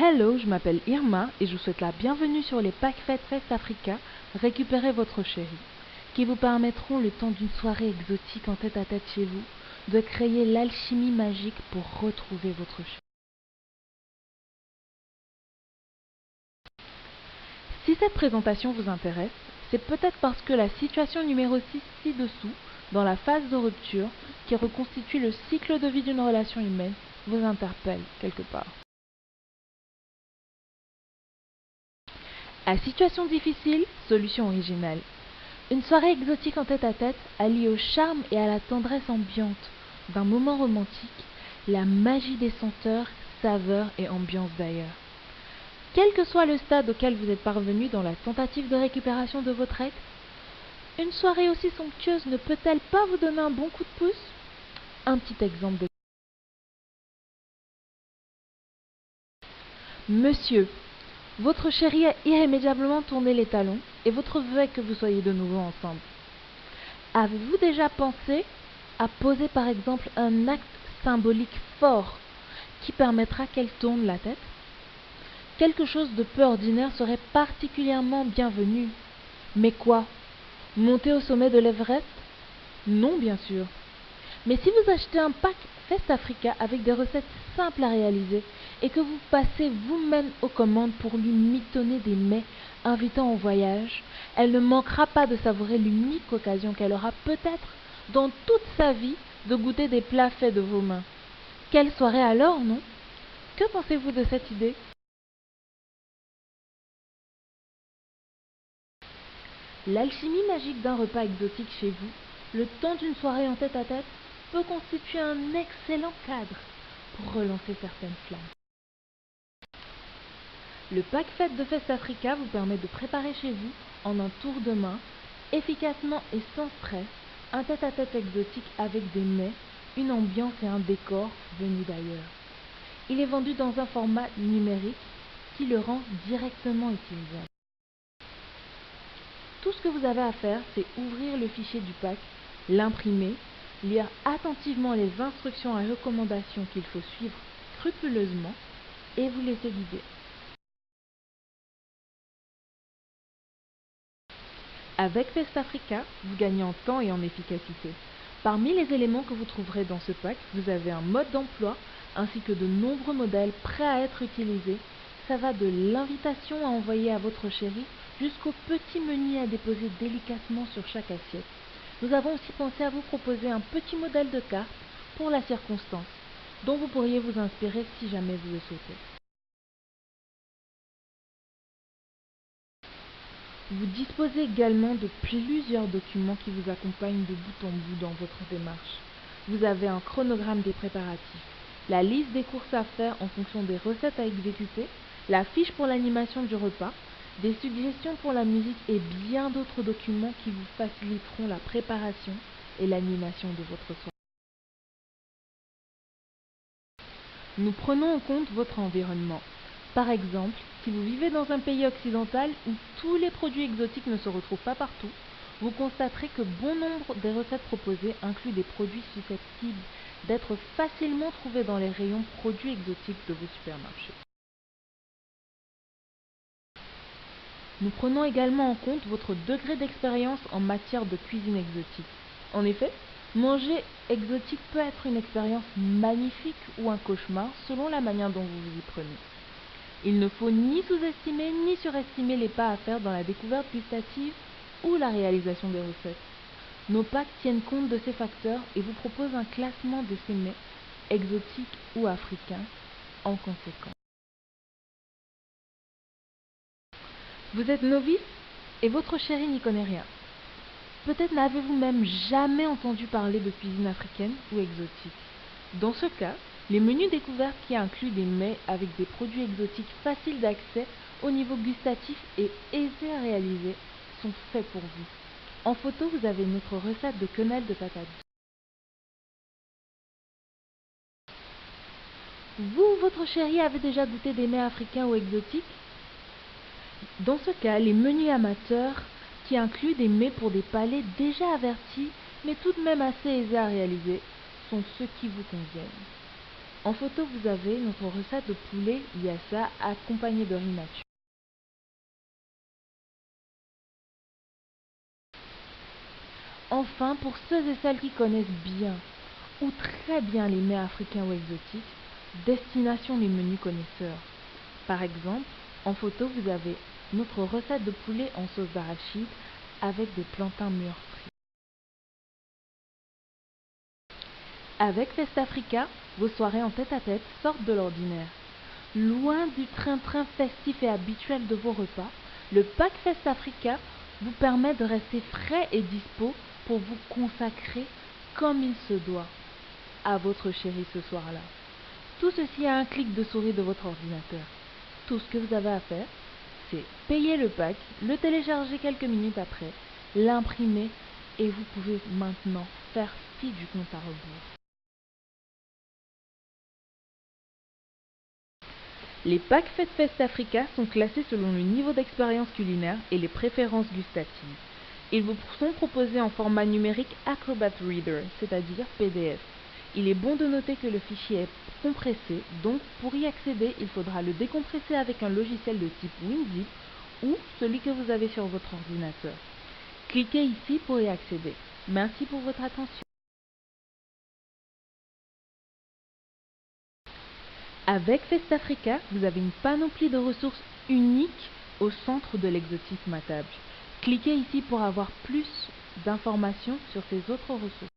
Hello, je m'appelle Irma et je vous souhaite la bienvenue sur les packs fêtes Fest Africa, récupérez votre chéri, qui vous permettront le temps d'une soirée exotique en tête-à-tête chez vous, de créer l'alchimie magique pour retrouver votre chéri. Si cette présentation vous intéresse, c'est peut-être parce que la situation numéro 6 ci-dessous, dans la phase de rupture, qui reconstitue le cycle de vie d'une relation humaine, vous interpelle quelque part. À situation difficile, solution originale. Une soirée exotique en tête-à-tête allie au charme et à la tendresse ambiante d'un moment romantique, la magie des senteurs, saveurs et ambiances d'ailleurs. Quel que soit le stade auquel vous êtes parvenu dans la tentative de récupération de votre ex, une soirée aussi somptueuse ne peut-elle pas vous donner un bon coup de pouce? Un petit exemple de... Monsieur, votre chéri a irrémédiablement tourné les talons et votre vœu est que vous soyez de nouveau ensemble. Avez-vous déjà pensé à poser par exemple un acte symbolique fort qui permettra qu'elle tourne la tête? Quelque chose de peu ordinaire serait particulièrement bienvenu. Mais quoi? Monter au sommet de l'Everest? Non, bien sûr. Mais si vous achetez un pack Fest Africa avec des recettes simples à réaliser et que vous passez vous-même aux commandes pour lui mitonner des mets invitant au voyage, elle ne manquera pas de savourer l'unique occasion qu'elle aura peut-être dans toute sa vie de goûter des plats faits de vos mains. Quelle soirée alors, non? Que pensez-vous de cette idée? L'alchimie magique d'un repas exotique chez vous, le temps d'une soirée en tête-à-tête, peut constituer un excellent cadre pour relancer certaines flammes. Le pack fête de Fest Africa vous permet de préparer chez vous, en un tour de main, efficacement et sans stress, un tête-à-tête exotique avec des mets, une ambiance et un décor venus d'ailleurs. Il est vendu dans un format numérique qui le rend directement utilisable. Tout ce que vous avez à faire, c'est ouvrir le fichier du pack, l'imprimer, lire attentivement les instructions et recommandations qu'il faut suivre scrupuleusement et vous laisser guider. Avec Fest Africa, vous gagnez en temps et en efficacité. Parmi les éléments que vous trouverez dans ce pack, vous avez un mode d'emploi ainsi que de nombreux modèles prêts à être utilisés. Ça va de l'invitation à envoyer à votre chéri jusqu'au petit menu à déposer délicatement sur chaque assiette. Nous avons aussi pensé à vous proposer un petit modèle de carte pour la circonstance, dont vous pourriez vous inspirer si jamais vous le souhaitez. Vous disposez également de plusieurs documents qui vous accompagnent de bout en bout dans votre démarche. Vous avez un chronogramme des préparatifs, la liste des courses à faire en fonction des recettes à exécuter, la fiche pour l'animation du repas, des suggestions pour la musique et bien d'autres documents qui vous faciliteront la préparation et l'animation de votre soirée. Nous prenons en compte votre environnement. Par exemple, si vous vivez dans un pays occidental où tous les produits exotiques ne se retrouvent pas partout, vous constaterez que bon nombre des recettes proposées incluent des produits susceptibles d'être facilement trouvés dans les rayons produits exotiques de vos supermarchés. Nous prenons également en compte votre degré d'expérience en matière de cuisine exotique. En effet, manger exotique peut être une expérience magnifique ou un cauchemar selon la manière dont vous vous y prenez. Il ne faut ni sous-estimer ni surestimer les pas à faire dans la découverte gustative ou la réalisation des recettes. Nos packs tiennent compte de ces facteurs et vous proposent un classement de ces mets, exotiques ou africains, en conséquence. Vous êtes novice et votre chéri n'y connaît rien. Peut-être n'avez-vous même jamais entendu parler de cuisine africaine ou exotique. Dans ce cas, les menus découvertes qui incluent des mets avec des produits exotiques faciles d'accès au niveau gustatif et aisés à réaliser sont faits pour vous. En photo, vous avez notre recette de quenelle de patates. Vous ou votre chéri avez déjà goûté des mets africains ou exotiques? Dans ce cas, les menus amateurs qui incluent des mets pour des palais déjà avertis mais tout de même assez aisés à réaliser sont ceux qui vous conviennent. En photo, vous avez notre recette de poulet yassa accompagnée de riz nature. Enfin, pour ceux et celles qui connaissent bien ou très bien les mets africains ou exotiques, destination les menus connaisseurs. Par exemple, en photo, vous avez notre recette de poulet en sauce d'arachide avec des plantains mûrs frits. Avec Festafrica, vos soirées en tête-à-tête sortent de l'ordinaire. Loin du train-train festif et habituel de vos repas, le pack Festafrica vous permet de rester frais et dispo pour vous consacrer comme il se doit à votre chérie ce soir-là. Tout ceci à un clic de souris de votre ordinateur. Tout ce que vous avez à faire, c'est payer le pack, le télécharger quelques minutes après, l'imprimer et vous pouvez maintenant faire fi du compte à rebours. Les packs Fest Africa sont classés selon le niveau d'expérience culinaire et les préférences gustatives. Ils vous sont proposés en format numérique Acrobat Reader, c'est-à-dire PDF. Il est bon de noter que le fichier est compressé, donc pour y accéder, il faudra le décompresser avec un logiciel de type WinZip ou celui que vous avez sur votre ordinateur. Cliquez ici pour y accéder. Merci pour votre attention. Avec Festafrica, vous avez une panoplie de ressources uniques au centre de l'exotisme à table. Cliquez ici pour avoir plus d'informations sur ces autres ressources.